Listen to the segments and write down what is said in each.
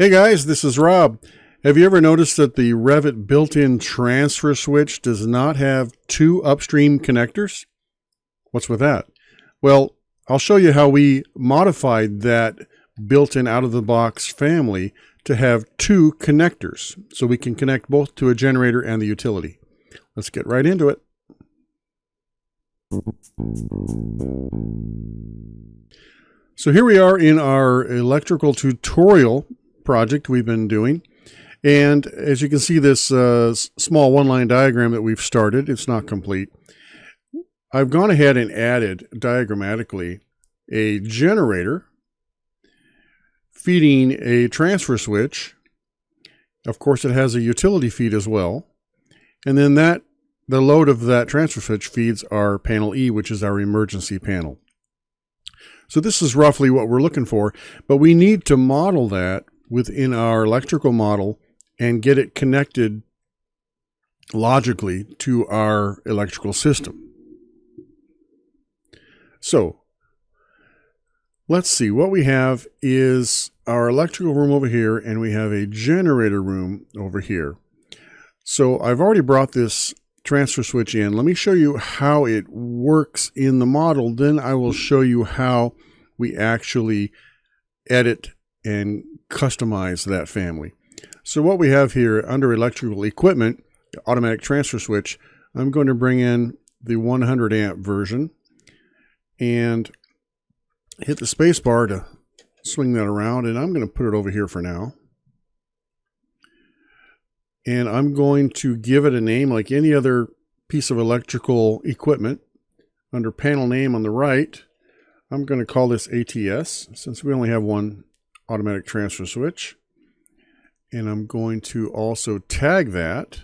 Hey guys, this is Rob. Have you ever noticed that the Revit built-in transfer switch does not have two upstream connectors? What's with that? Well, I'll show you how we modified that built-in out-of-the-box family to have two connectors, so we can connect both to a generator and the utility. Let's get right into it. So here we are in our electrical tutorial project we've been doing, and as you can see, this small one-line diagram that we've started, it's not complete. I've gone ahead and added diagrammatically a generator feeding a transfer switch. Of course, it has a utility feed as well, and then the load of that transfer switch feeds our panel E, which is our emergency panel. So this is roughly what we're looking for, but we need to model that within our electrical model and get it connected logically to our electrical system. So let's see, what we have is our electrical room over here, and we have a generator room over here. So I've already brought this transfer switch in. Let me show you how it works in the model. Then I will show you how we actually edit and customize that family. So what we have here under electrical equipment, automatic transfer switch, I'm going to bring in the 100 amp version and hit the space bar to swing that around, and I'm going to put it over here for now. And I'm going to give it a name like any other piece of electrical equipment. Under panel name on the right, I'm going to call this ATS, since we only have one automatic transfer switch. And I'm going to also tag that.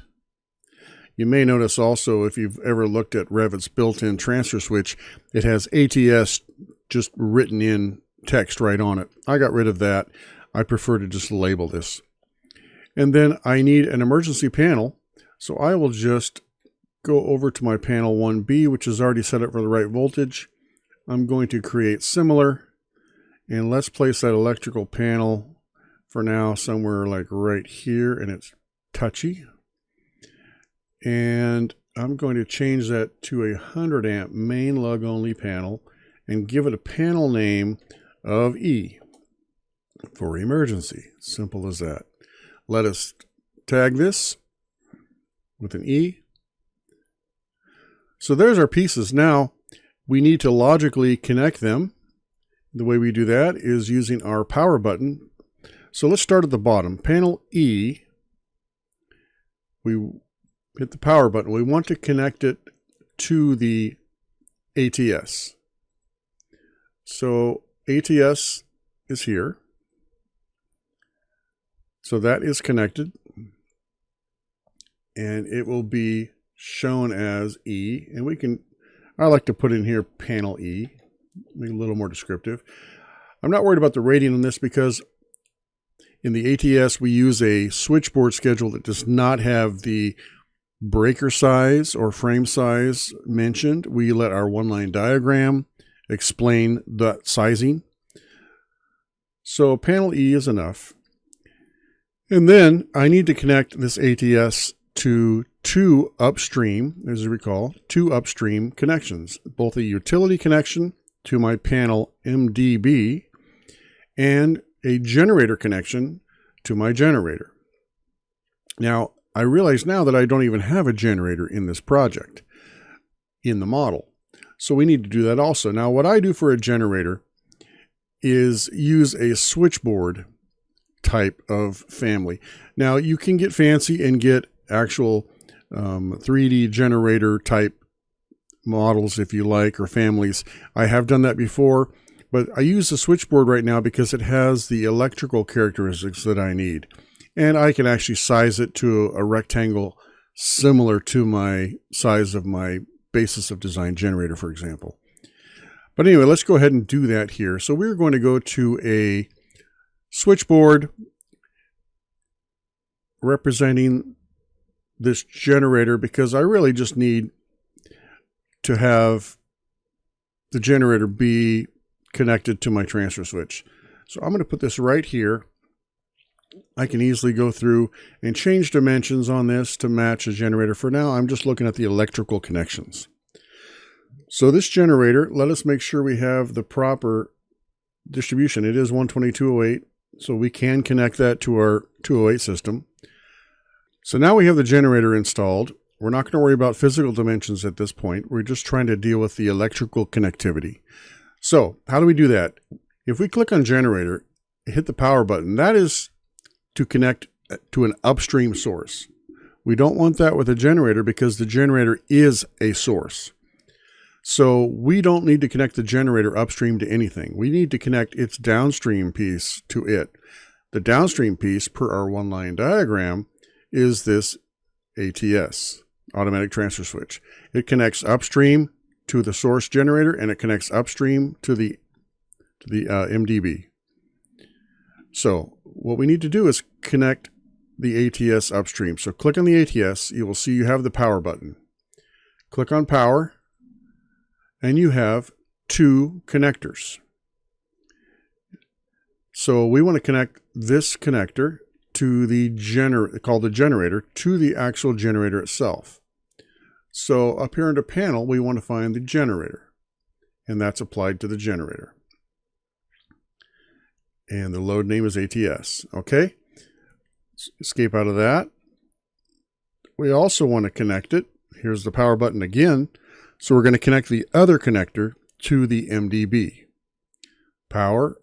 You may notice also, if you've ever looked at Revit's built-in transfer switch, it has ATS just written in text right on it. I got rid of that. I prefer to just label this. And then I need an emergency panel, so I will just go over to my panel 1B, which is already set up for the right voltage. I'm going to create similar, and let's place that electrical panel for now somewhere like right here, and it's touchy. And I'm going to change that to a 100 amp main lug only panel and give it a panel name of E for emergency. Simple as that. Let us tag this with an E. So there's our pieces. Now we need to logically connect them. The way we do that is using our power button. So let's start at the bottom. Panel E, we hit the power button. We want to connect it to the ATS. So ATS is here. So that is connected, and it will be shown as E, and I like to put in here panel E, make it a little more descriptive. I'm not worried about the rating on this because in the ATS we use a switchboard schedule that does not have the breaker size or frame size mentioned. We let our one-line diagram explain the sizing. So panel E is enough. And then I need to connect this ATS to two upstream, as you recall, two upstream connections, both a utility connection to my panel MDB and a generator connection to my generator. Now, I realize now that I don't even have a generator in this project, in the model. So we need to do that also. Now, what I do for a generator is use a switchboard type of family. Now you can get fancy and get actual 3D generator type models if you like, or families. I have done that before, but I use the switchboard right now because it has the electrical characteristics that I need, and I can actually size it to a rectangle similar to my size of my basis of design generator, for example. But anyway, let's go ahead and do that here. So we're going to go to a switchboard representing this generator because I really just need to have the generator be connected to my transfer switch. So I'm going to put this right here I can easily go through and change dimensions on this to match a generator. For now, I'm just looking at the electrical connections. So this generator, let us make sure we have the proper distribution. It is 122.08, so we can connect that to our 208 system. So now we have the generator installed. We're not going to worry about physical dimensions at this point. We're just trying to deal with the electrical connectivity. So how do we do that? If we click on generator, hit the power button, that is to connect to an upstream source. We don't want that with a generator because the generator is a source. So we don't need to connect the generator upstream to anything. We need to connect its downstream piece to it. The downstream piece, per our one-line diagram, is this ATS, automatic transfer switch. It connects upstream to the source generator, and it connects upstream to the MDB. So what we need to do is connect the ATS upstream. So click on the ATS. You will see you have the power button. Click on power, and you have two connectors. So we want to connect this connector to the generator to the actual generator itself. So up here under panel, we want to find the generator, and that's applied to the generator. And the load name is ATS. Okay. Escape out of that. We also want to connect it. Here's the power button again. So we're going to connect the other connector to the MDB. Power,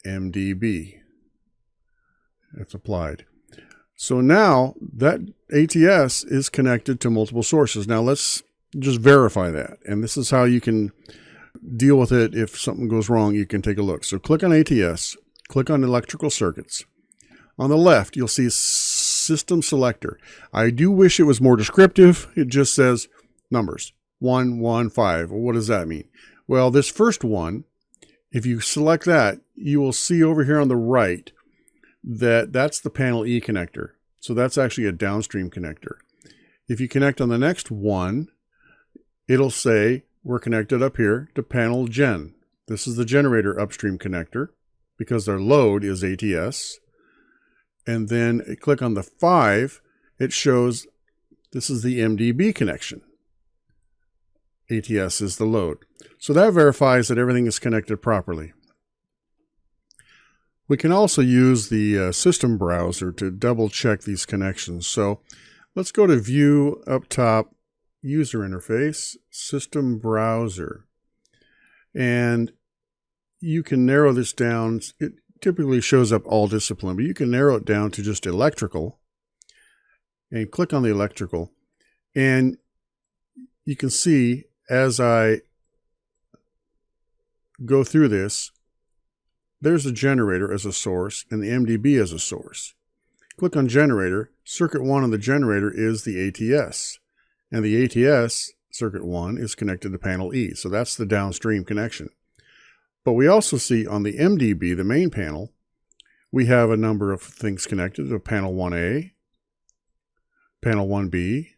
MDB. That's applied. So now that ATS is connected to multiple sources. Now let's just verify that. And this is how you can deal with it. If something goes wrong, you can take a look. So click on ATS, click on electrical circuits. On the left, you'll see system selector. I do wish it was more descriptive. It just says numbers 1, 1, 5. Well, what does that mean? Well, this first one, if you select that, you will see over here on the right that that's the panel E connector. So that's actually a downstream connector. If you connect on the next one, it'll say we're connected up here to panel gen. This is the generator upstream connector because their load is ATS. And then click on the 5, it shows this is the MDB connection. ATS is the load. So that verifies that everything is connected properly. We can also use the system browser to double check these connections. So let's go to View up top, User Interface, System Browser. And you can narrow this down. It typically shows up all discipline, but you can narrow it down to just electrical and click on the electrical. And you can see as I go through this, there's a generator as a source and the MDB as a source. Click on generator. Circuit 1 on the generator is the ATS. And the ATS, circuit 1, is connected to panel E. So that's the downstream connection. But we also see on the MDB, the main panel, we have a number of things connected to panel 1A, panel 1B,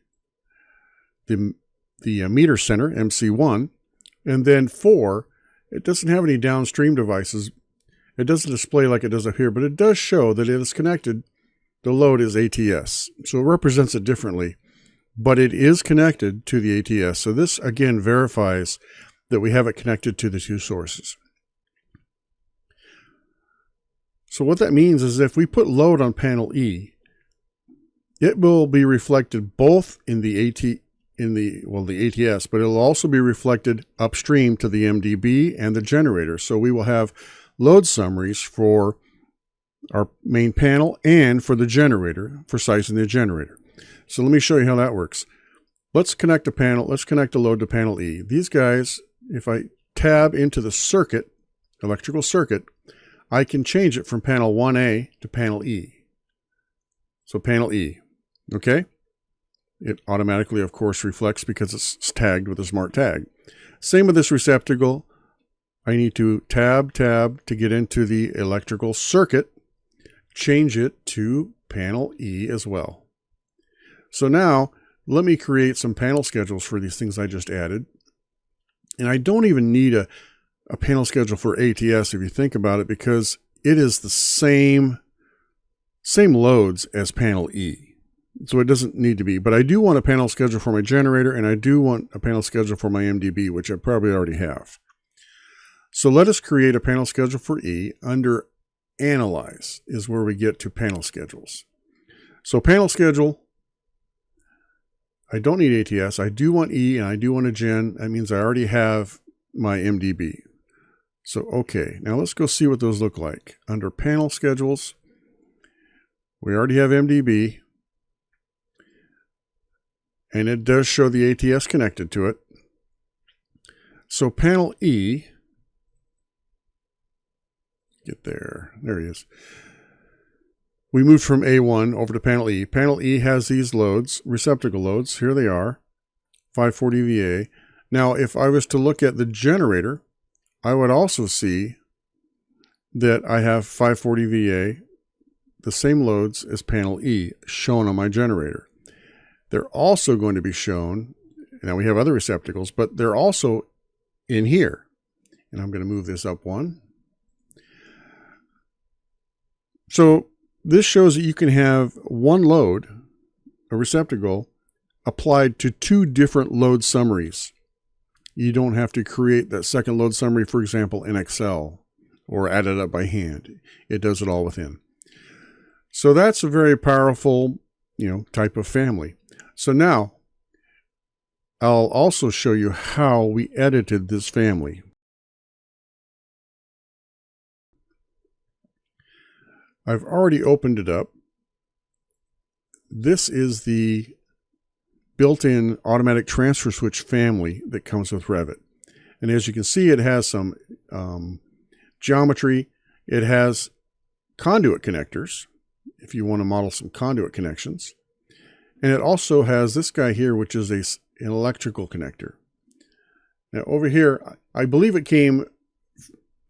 the meter center, MC1, and then 4, it doesn't have any downstream devices. It doesn't display like it does up here, but it does show that it is connected. The load is ATS. So it represents it differently, but it is connected to the ATS. So this again verifies that we have it connected to the two sources. So what that means is if we put load on panel E, it will be reflected both in the ATS, but it'll also be reflected upstream to the MDB and the generator. So we will have load summaries for our main panel and for the generator, for sizing the generator. So let me show you how that works. Let's connect the load to panel E. These guys, if I tab into the circuit, electrical circuit, I can change it from panel 1A to panel E. So panel E, okay? It automatically, of course, reflects because it's tagged with a smart tag. Same with this receptacle. I need to tab to get into the electrical circuit, change it to panel E as well. So now let me create some panel schedules for these things I just added. And I don't even need a panel schedule for ATS if you think about it, because it is the same same loads as panel E. So it doesn't need to be, but I do want a panel schedule for my generator, and I do want a panel schedule for my MDB, which I probably already have. So let us create a panel schedule for E. Under Analyze is where we get to panel schedules. So panel schedule, I don't need ATS. I do want E and I do want a gen. That means I already have my MDB. So, okay, now let's go see what those look like. Under panel schedules, we already have MDB. And it does show the ATS connected to it. So panel E, get there, there he is. We moved from A1 over to panel E. Panel E has these loads, receptacle loads. Here they are, 540 VA. Now, if I was to look at the generator, I would also see that I have 540 VA, the same loads as panel E, shown on my generator. They're also going to be shown, now we have other receptacles, but they're also in here. And I'm going to move this up one. So this shows that you can have one load, a receptacle, applied to two different load summaries. You don't have to create that second load summary, for example, in Excel or add it up by hand. It does it all within. So that's a very powerful, type of family. So now I'll also show you how we edited this family. I've already opened it up. This is the built-in automatic transfer switch family that comes with Revit. And as you can see, it has some geometry. It has conduit connectors, if you want to model some conduit connections. And it also has this guy here, which is an electrical connector. Now over here, I believe it came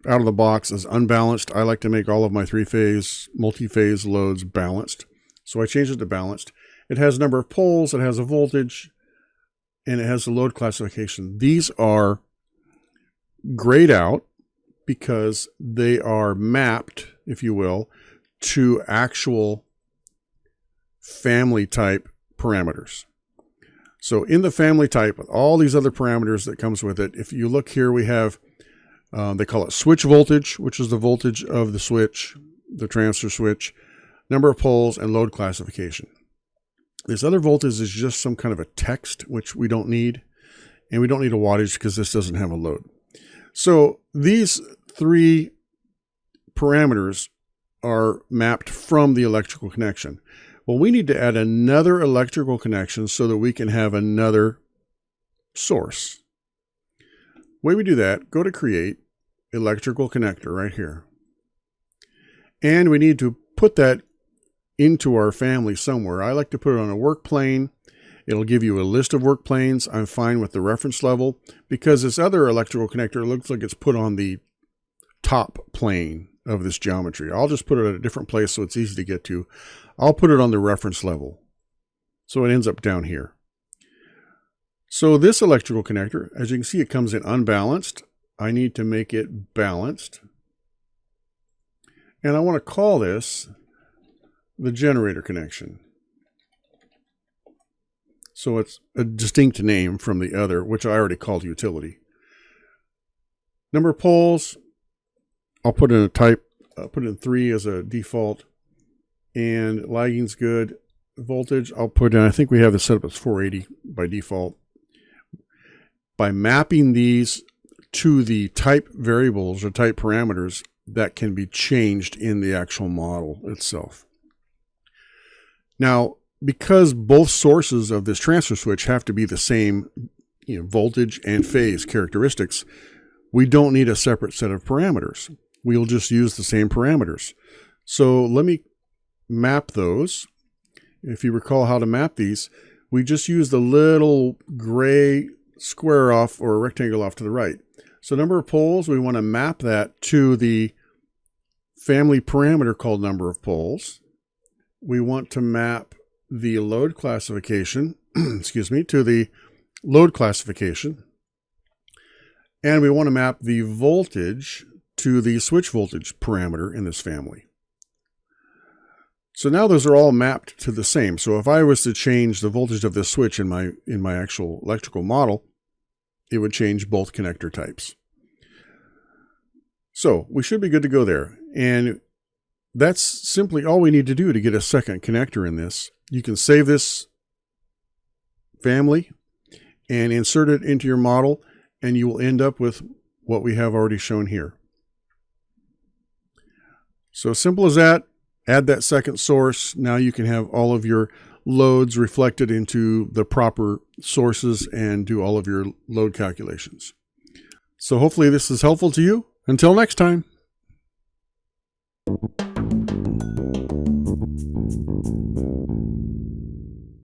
out of the box as unbalanced. I like to make all of my three-phase, multi-phase loads balanced. So I changed it to balanced. It has a number of poles, it has a voltage, and it has a load classification. These are grayed out because they are mapped, if you will, to actual family type parameters. So in the family type, all these other parameters that comes with it, if you look here, we have, they call it switch voltage, which is the voltage of the switch, the transfer switch, number of poles, and load classification. This other voltage is just some kind of a text, which we don't need. And we don't need a wattage because this doesn't have a load. So these three parameters are mapped from the electrical connection. Well, we need to add another electrical connection so that we can have another source. The way we do that, go to Create, Electrical Connector right here. And we need to put that into our family somewhere. I like to put it on a work plane. It'll give you a list of work planes. I'm fine with the reference level because this other electrical connector looks like it's put on the top plane of this geometry. I'll just put it at a different place so it's easy to get to. I'll put it on the reference level. So it ends up down here. So this electrical connector, as you can see, it comes in unbalanced. I need to make it balanced. And I want to call this the generator connection. So it's a distinct name from the other, which I already called utility. Number of poles, I'll put in a type, put in 3 as a default, and lagging's good. Voltage, I'll put in, I think we have this set up as 480 by default. By mapping these to the type variables or type parameters, that can be changed in the actual model itself. Now, because both sources of this transfer switch have to be the same voltage and phase characteristics, we don't need a separate set of parameters. We'll just use the same parameters. So let me map those. If you recall how to map these, we just use the little gray square off or rectangle off to the right. So number of poles, we want to map that to the family parameter called number of poles. We want to map the load classification, excuse me, to the load classification. And we want to map the voltage to the switch voltage parameter in this family. So now those are all mapped to the same. So if I was to change the voltage of this switch in my actual electrical model, it would change both connector types. So we should be good to go there. And that's simply all we need to do to get a second connector in this. You can save this family and insert it into your model, and you will end up with what we have already shown here. So simple as that. Add that second source. Now you can have all of your loads reflected into the proper sources and do all of your load calculations. So hopefully this is helpful to you. Until next time.